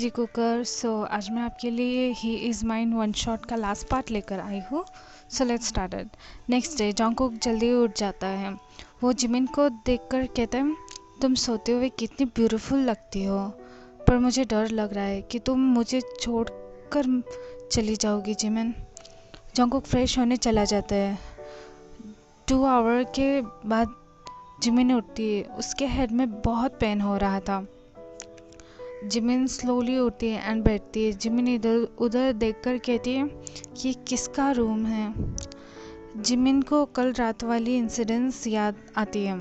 जी cooker. आज मैं आपके लिए he is mine one shot का लास्ट पार्ट लेकर आई हूँ। So let's start it. Next day Jungkook जल्दी उठ जाता है। वो जिमिन को देखकर कहता है, तुम सोते हुए कितनी ब्यूटीफुल लगती हो, पर मुझे डर लग रहा है कि तुम मुझे छोड़कर चली जाओगी जिमिन। जंगकुक फ्रेश होने चला जाता है। 2 आवर के बाद जिमिन उठती है। उसके हेड में बहुत पेन हो रहा था। जिमिन स्लोली उठती है एंड बैठती है। जिमिन इधर उधर देखकर कहती है, ये किसका रूम है? जिमिन को कल रात वाली इंसिडेंस याद आती है।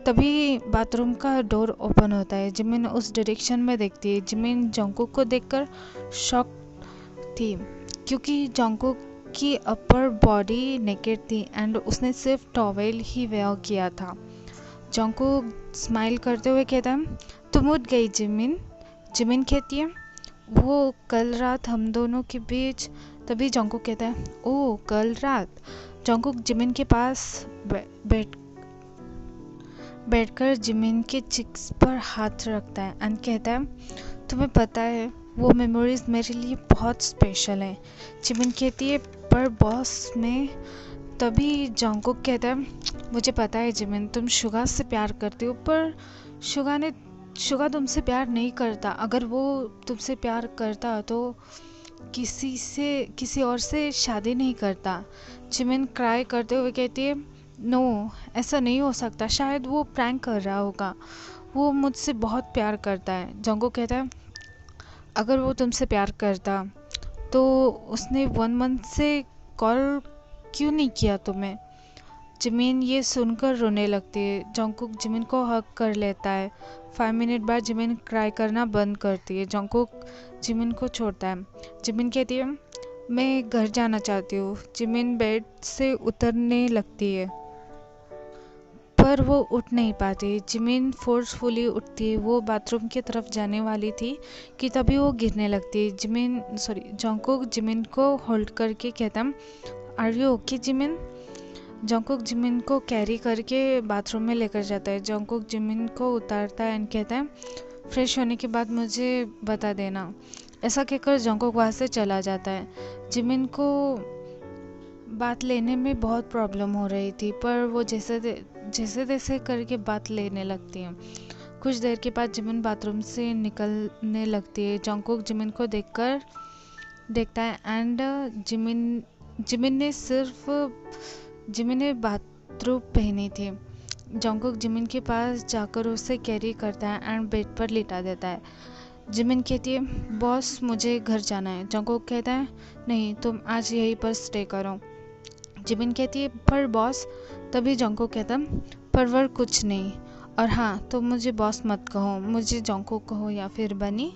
तभी बाथरूम का डोर ओपन होता है। जिमिन उस डायरेक्शन में देखती है। जिमिन जंगकुक को देखकर शॉक थी, क्योंकि जंगकुक की अपर बॉडी नेकेड थी एंड उसने सिर्फ टॉवेल ही वेयर किया था। जंगकुक स्माइल करते हुए कहता है, तुम उठ गई जिमिन। जिमिन कहती है, वो कल रात हम दोनों के बीच। तभी जंगकुक कहता है, ओह कल रात। जंगकुक जिमिन के पास बैठकर जिमिन के चिक्स पर हाथ रखता है एंड कहता है, तुम्हें पता है वो मेमोरीज मेरे लिए बहुत स्पेशल है। जिमिन कहती है, पर बॉस में। तभी जंगकुक कहता है, मुझे पता है जिमिन, तुम शुगा से प्यार करती हो, पर शुगा तुमसे प्यार नहीं करता। अगर वो तुमसे प्यार करता तो किसी और से शादी नहीं करता। जिमिन क्राई करते हुए कहती है, नो, ऐसा नहीं हो सकता। शायद वो प्रैंक कर रहा होगा। वो मुझसे बहुत प्यार करता है। जंगकुक कहता है, अगर वो तुमसे प्यार करता तो उसने 1 मंथ से कॉल क्यों नहीं किया तुम्हें? जिमिन ये सुनकर रोने लगती है। जंगकुक जिमिन को हग कर लेता है। 5 मिनट बाद जिमिन क्राई करना बंद करती है। जंगकुक जिमिन को छोड़ता है। जिमिन कहती है, मैं घर जाना चाहती हूँ। जिमिन बेड से उतरने लगती है, पर वो उठ नहीं पाती। जिमिन फोर्सफुली उठती है। वो बाथरूम की तरफ जाने वाली थी कि तभी वो गिरने लगती है। जंगकुक जिमिन को होल्ड करके कहता है, are you okay Jimin? Jungkook Jimin को कैरी करके बाथरूम में लेकर जाता है। जंगकुक जिमिन को उतारता है एंड कहता है, फ्रेश होने के बाद मुझे बता देना। ऐसा कहकर जंगकुक वहाँ से चला जाता है। जिमिन को बात लेने में बहुत प्रॉब्लम हो रही थी, पर वो जैसे तैसे करके बात लेने लगती है। कुछ देर के बाद जिमिन बाथरूम से निकलने लगती है। जंगकुक जिमिन को देखता है एंड जिमिन ने बाथरूम पहनी थी। जंगकुक जिमिन के पास जाकर उसे कैरी करता है एंड बेड पर लिटा देता है। जिमिन कहती है, बॉस मुझे घर जाना है। जंगकुक कहता है, नहीं, तुम आज यहीं पर स्टे करो। जिमिन कहती है, पर बॉस। तभी जंगकुक कहता है, परवर कुछ नहीं। और हाँ, तुम मुझे बॉस मत कहो, मुझे जंगकुक कहो या फिर बनी।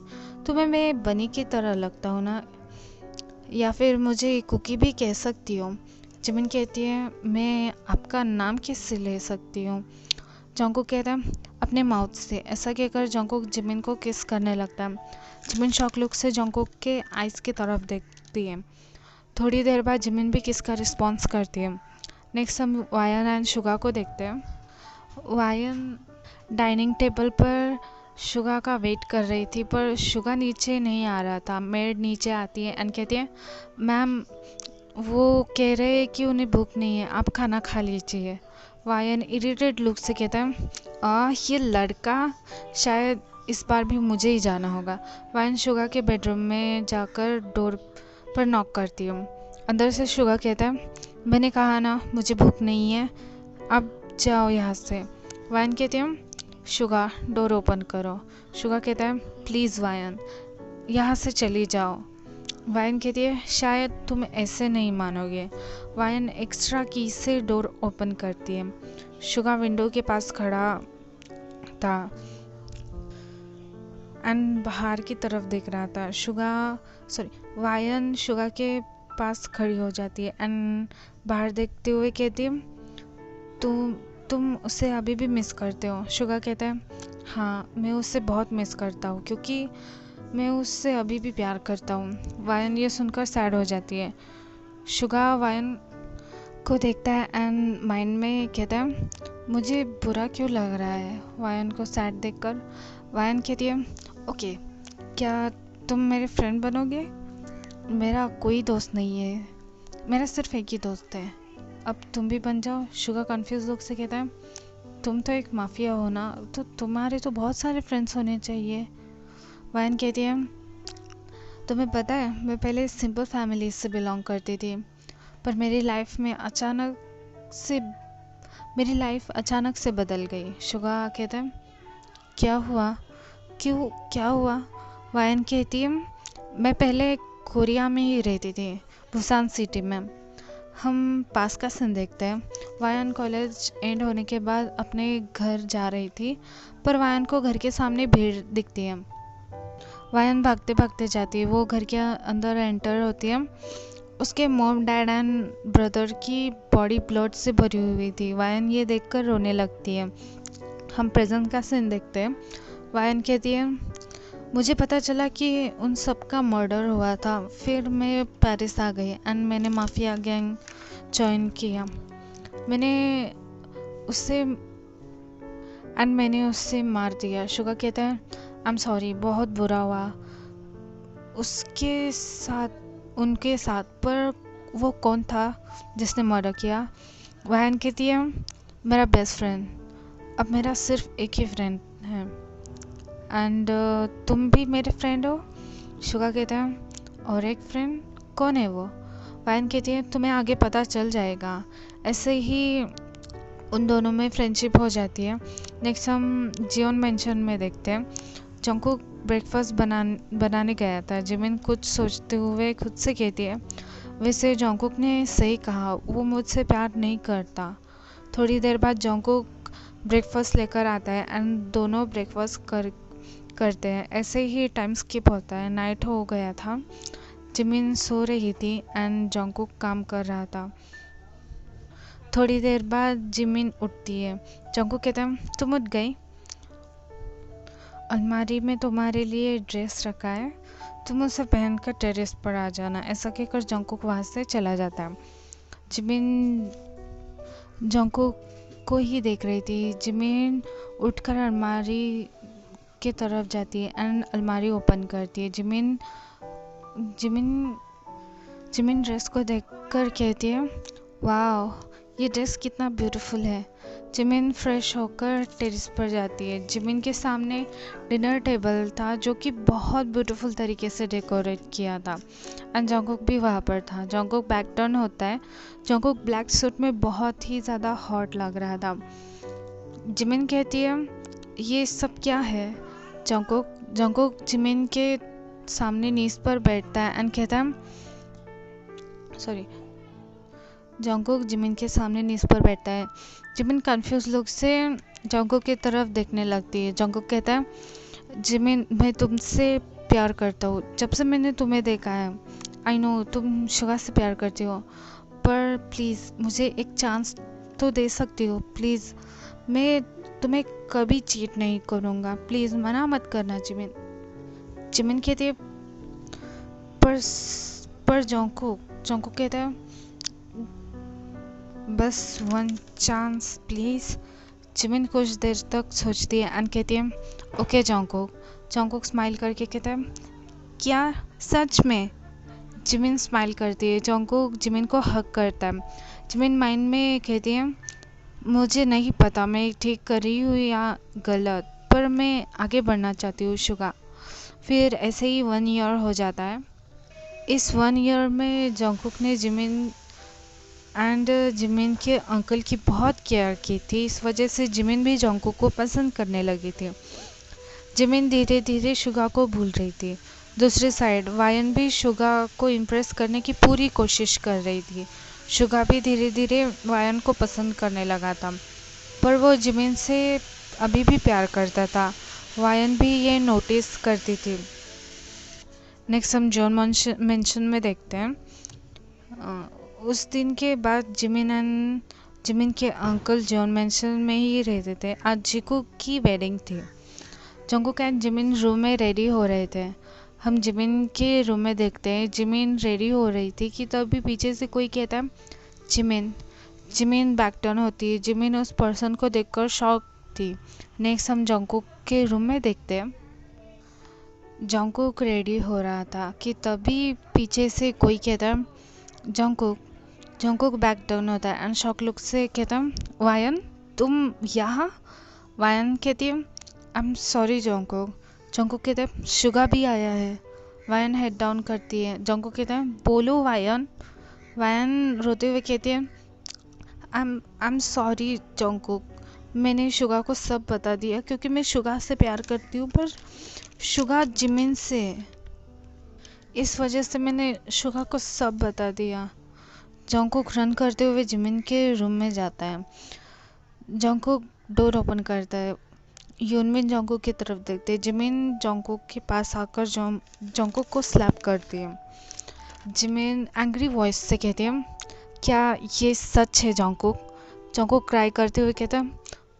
तुम्हें मैं बनी की तरह लगता हूँ ना? या फिर मुझे कुकी भी कह सकती हो। जिमिन कहती है, मैं आपका नाम किससे ले सकती हूँ? जंगकुक कहता है, अपने माउथ से। ऐसा कहकर जंगकुक जिमिन को किस करने लगता है। जिमिन शॉक लुक से जंगकुक के आइज़ की तरफ देखती है। थोड़ी देर बाद जिमिन भी किस का रिस्पॉन्स करती है। नेक्स्ट हम वायन एंड शुगा को देखते हैं। वायन डाइनिंग टेबल पर शुगा का वेट कर रही थी, पर शुगा नीचे नहीं आ रहा था। मेड नीचे आती है एंड कहती है, मैम, वो कह रहे हैं कि उन्हें भूख नहीं है, आप खाना खा लीजिए। वायन इरिटेड लुक से कहता है, ये लड़का, शायद इस बार भी मुझे ही जाना होगा। वायन शुगा के बेडरूम में जाकर डोर पर नॉक करती है। अंदर से शुगा कहता है, मैंने कहा ना मुझे भूख नहीं है, अब जाओ यहाँ से। वायन कहती है, शुगा डोर ओपन करो। शुगा कहता है, प्लीज़ वायन, यहाँ से चली जाओ। वायन कहती है, शायद तुम ऐसे नहीं मानोगे। वायन एक्स्ट्रा की से डोर ओपन करती है। शुगा विंडो के पास खड़ा था एंड बाहर की तरफ देख रहा था। वायन शुगा के पास खड़ी हो जाती है एंड बाहर देखते हुए कहती है, तुम उसे अभी भी मिस करते हो? शुगा कहता है, हाँ, मैं उसे बहुत मिस करता हूँ, क्योंकि मैं उससे अभी भी प्यार करता हूँ। वायन ये सुनकर सैड हो जाती है। शुगा वायन को देखता है एंड माइंड में कहता है, मुझे बुरा क्यों लग रहा है वायन को सैड देखकर। वायन कहती है, ओके, क्या तुम मेरे फ्रेंड बनोगे? मेरा कोई दोस्त नहीं है, मेरा सिर्फ एक ही दोस्त है। अब तुम भी बन जाओ। शुगा कंफ्यूज लोग से कहता है, तुम तो एक माफिया हो ना, तो तुम्हारे तो बहुत सारे फ्रेंड्स होने चाहिए। वायन कहती है, तुम्हें पता है मैं पहले सिंपल फैमिली से बिलोंग करती थी, पर से मेरी लाइफ अचानक से बदल गई। शुगा कहता है, क्या हुआ? क्यों, क्या हुआ? वायन कहती है, मैं पहले कोरिया में ही रहती थी, बुसान सिटी में। हम पास का सीन देखते हैं। वायन कॉलेज एंड होने के बाद अपने घर जा रही थी, पर वायन को घर के सामने भीड़ दिखती है। वायन भागते भागते जाती है, वो घर के अंदर एंटर होती है। उसके मॉम, डैड एंड ब्रदर की बॉडी ब्लड से भरी हुई थी। वायन ये देखकर रोने लगती है। हम प्रेजेंट का सीन देखते हैं। वायन कहती है, मुझे पता चला कि उन सब का मर्डर हुआ था, फिर मैं पेरिस आ गई एंड मैंने मैंने उससे मैंने उससे मार दिया। शुगा कहता है, आई एम सॉरी, बहुत बुरा हुआ उनके साथ, पर वो कौन था जिसने मर्डर किया? वायन कहती है, मेरा बेस्ट फ्रेंड। अब मेरा सिर्फ एक ही फ्रेंड है एंड तुम भी मेरे फ्रेंड हो। शुगा कहता है, और एक फ्रेंड? कौन है वो? वायन कहती है, तुम्हें आगे पता चल जाएगा। ऐसे ही उन दोनों में फ्रेंडशिप हो जाती है। नेक्स्ट हम जियोन मेंशन में देखते हैं। जंगकुक ब्रेकफास्ट बनाने गया था। जिमिन कुछ सोचते हुए खुद से कहती है, वैसे जंगकुक ने सही कहा, वो मुझसे प्यार नहीं करता। थोड़ी देर बाद जंगकुक ब्रेकफास्ट लेकर आता है एंड दोनों ब्रेकफास्ट करते हैं। ऐसे ही टाइम स्किप होता है। नाइट हो गया था। जिमिन सो रही थी एंड जंगकुक काम कर रहा था। थोड़ी देर बाद जिमिन उठती है। जंगकुक कहता है, तुम उठ गई? अलमारी में तुम्हारे लिए ड्रेस रखा है, तुम उसे पहनकर टेरेस पर आ जाना। ऐसा कहकर जंगकुक वहाँ से चला जाता है। जिमिन जंगकुक को ही देख रही थी। जिमिन उठकर अलमारी की तरफ जाती है एंड अलमारी ओपन करती है। जिमिन जिमिन ड्रेस को देखकर कहती है, वाह, ये ड्रेस कितना ब्यूटीफुल है। जिमिन फ्रेश होकर टेरेस पर जाती है। जिमिन के सामने डिनर टेबल था जो कि बहुत ब्यूटीफुल तरीके से डेकोरेट किया था एंड जंगकुक भी वहाँ पर था। जंगकुक बैक टर्न होता है। जंगकुक ब्लैक सूट में बहुत ही ज़्यादा हॉट लग रहा था। जिमिन कहती है, ये सब क्या है? जंगकुक जिमिन के सामने नीज पर बैठता है एंड कहता है, जंगकुक जिमिन के सामने नीज पर बैठता है। जिमिन कंफ्यूज लुक से जंगकुक की तरफ देखने लगती है। जंगकुक कहता है, जिमिन, मैं तुमसे प्यार करता हूँ, जब से मैंने तुम्हें देखा है। आई नो तुम शुगा से प्यार करती हो, पर प्लीज़ मुझे एक चांस तो दे सकती हो प्लीज़। मैं तुम्हें कभी चीट नहीं करूँगा, प्लीज़ मना मत करना। जिमिन कहती है, पर जंगकुक कहता है, बस वन चांस प्लीज़। जिमिन कुछ देर तक सोचती है एंड कहती है, ओके जंगकुक स्माइल करके कहता है, क्या सच में? जिमिन स्माइल करती है। जंगकुक जिमिन को हक करता है। जिमिन माइंड में कहती है, मुझे नहीं पता मैं ठीक कर रही हूँ या गलत, पर मैं आगे बढ़ना चाहती हूँ शुगा। फिर ऐसे ही 1 ईयर हो जाता है। इस 1 ईयर में जंगकुक ने जिमिन के अंकल की बहुत केयर की थी। इस वजह से जिमिन भी जंगकुक को पसंद करने लगी थी। जिमिन धीरे धीरे शुगा को भूल रही थी। दूसरी साइड वायन भी शुगा को इम्प्रेस करने की पूरी कोशिश कर रही थी। शुगा भी धीरे धीरे वायन को पसंद करने लगा था, पर वो जिमिन से अभी भी प्यार करता था। वायन भी ये नोटिस करती थी। नेक्स्ट हम जॉन मेंशन में देखते हैं। उस दिन के बाद जिमिन के अंकल जॉन मेंशन में ही रहते थे। आज जिकू की वेडिंग थी। जंगकुक एंड जिमिन रूम में रेडी हो रहे थे। हम जिमिन के रूम में देखते हैं। जिमिन रेडी हो रही थी कि तभी पीछे से कोई कहता है, जिमिन बैक टर्न होती है। जिमिन उस पर्सन को देखकर शॉक थी। नेक्स्ट हम जंगकुक के रूम में देखते हैं। जंगकुक रेडी हो रहा था कि तभी पीछे से कोई कहता है, जंगकुक। जंगकुक बैक डाउन होता है एंड शॉक लुक से कहता है, वायन तुम यहाँ? वायन कहती है, I am sorry Jungkook. Jungkook कहता है, शुगा भी आया है। वायन हेड डाउन करती है। जंगकुक कहता है, बोलो वायन। वायन रोते हुए कहती है, आई एम सॉरी जंगकुक, मैंने शुगा को सब बता दिया क्योंकि मैं शुगा से प्यार करती हूँ, पर शुगा जिमिन से, इस वजह से मैंने शुगा को सब बता दिया। जंगकुक रन करते हुए जिमिन के रूम में जाता है। जंगकुक डोर ओपन करता है। यूनमिन जंगकुक की तरफ देखते है। जिमिन जंगकुक के पास आकर जंगकुक को स्लैप करती है। जिमिन एंग्री वॉइस से कहती है, क्या ये सच है जंगकुक? जंगकुक क्राई करते हुए कहता है,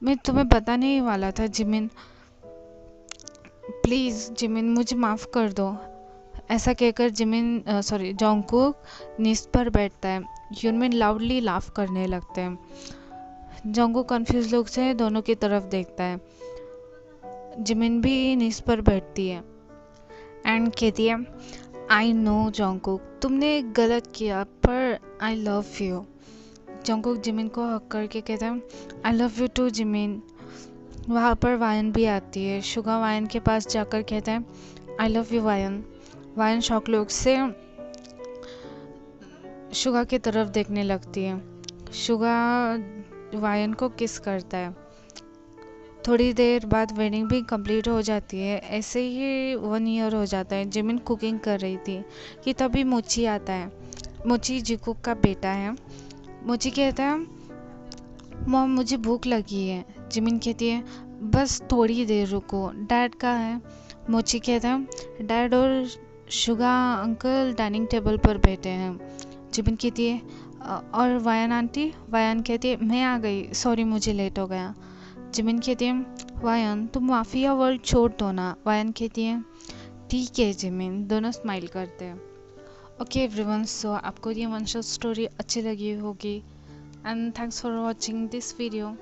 मैं तुम्हें बताने ही वाला था जिमिन, प्लीज़ जिमिन मुझे माफ़ कर दो। ऐसा कहकर जंगकुक नीज पर बैठता है। यूनमिन लाउडली लाफ करने लगते हैं। जंगकुक कंफ्यूज लुक से दोनों की तरफ देखता है। जिमिन भी नीज पर बैठती है एंड कहती है, आई नो जंगकुक, तुमने गलत किया पर I love you. Jungkook Jimin को हक करके कहता है, I love you too Jimin. वहाँ पर वायन भी आती है। शुगा वायन के पास जाकर कहता है, I love you Wayan. Wayan shock look से शुगा की तरफ देखने लगती है। शुगा वायन को किस करता है। थोड़ी देर बाद वेडिंग भी कंप्लीट हो जाती है। ऐसे ही 1 ईयर हो जाता है। जिमिन कुकिंग कर रही थी कि तभी मोची आता है। मोची जिकुक का बेटा है। मोची कहता है, मॉम मुझे भूख लगी है। जिमिन कहती है, बस थोड़ी देर रुको, डैड कहाँ है? मोची कहता है, डैड और शुगा अंकल डाइनिंग टेबल पर बैठे हैं। जिमिन कहती है, और वायन आंटी? वायन कहती है, मैं आ गई, सॉरी मुझे लेट हो गया। जिमिन कहती है, वायन तुम माफिया वर्ल्ड छोड़ दो ना। वायन कहती है, ठीक है जिमिन। दोनों स्माइल करते हैं। ओके एवरीवन, सो आपको ये वन शॉट स्टोरी अच्छी लगी होगी and thanks for watching this video.